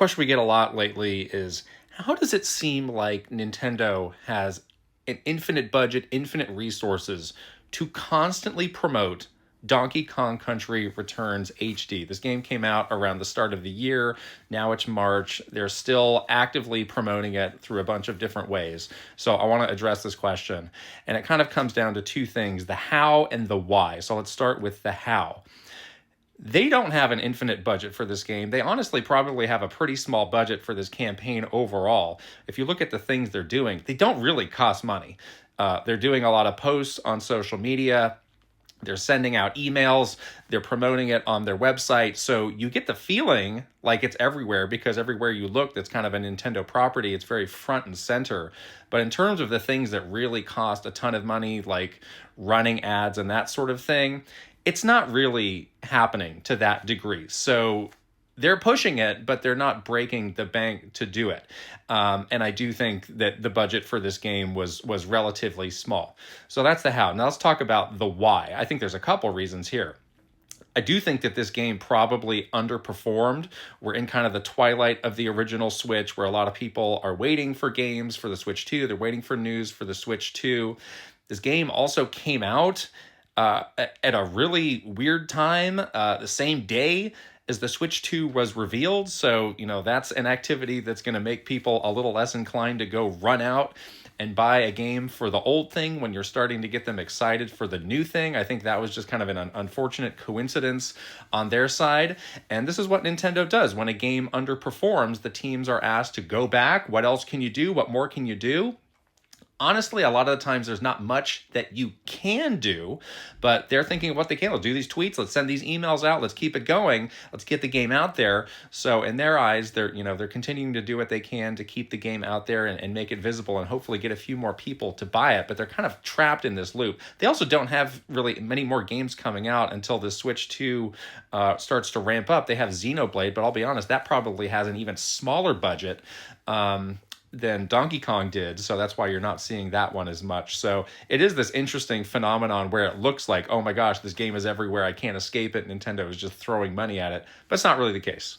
question we get a lot lately is, how does it seem like Nintendo has an infinite budget, infinite resources to constantly promote Donkey Kong Country Returns HD? This game came out around the start of the year. Now it's March. They're still actively promoting it through a bunch of different ways. So I want to address this question. And it kind of comes down to two things, the how and the why. So let's start with the how. They don't have an infinite budget for this game. They honestly probably have a pretty small budget for this campaign overall. If you look at the things they're doing, they don't really cost money. They're doing a lot of posts on social media. They're sending out emails. They're promoting it on their website. So you get the feeling like it's everywhere, because everywhere you look, that's kind of a Nintendo property. It's very front and center. But in terms of the things that really cost a ton of money, like running ads and that sort of thing, it's not really happening to that degree. So they're pushing it, but they're not breaking the bank to do it. And I do think that the budget for this game was relatively small. So that's the how. Now let's talk about the why. I think there's a couple reasons here. I do think that this game probably underperformed. We're in kind of the twilight of the original Switch, where a lot of people are waiting for games for the Switch 2. They're waiting for news for the Switch 2. This game also came out at a really weird time, the same day as the Switch 2 was revealed. So, that's an activity that's going to make people a little less inclined to go run out and buy a game for the old thing when you're starting to get them excited for the new thing. I think that was just kind of an unfortunate coincidence on their side. And this is what Nintendo does. When a game underperforms, the teams are asked to go back. What else can you do? What more can you do? Honestly, a lot of the times there's not much that you can do, but they're thinking of what they can. Let's do these tweets. Let's send these emails out. Let's keep it going. Let's get the game out there. So in their eyes, they're continuing to do what they can to keep the game out there and make it visible and hopefully get a few more people to buy it. But they're kind of trapped in this loop. They also don't have really many more games coming out until the Switch 2 starts to ramp up. They have Xenoblade, but I'll be honest, that probably has an even smaller budget than Donkey Kong did, so that's why you're not seeing that one as much. So it is this interesting phenomenon where it looks like, oh my gosh, this game is everywhere, I can't escape it, Nintendo is just throwing money at it, but it's not really the case.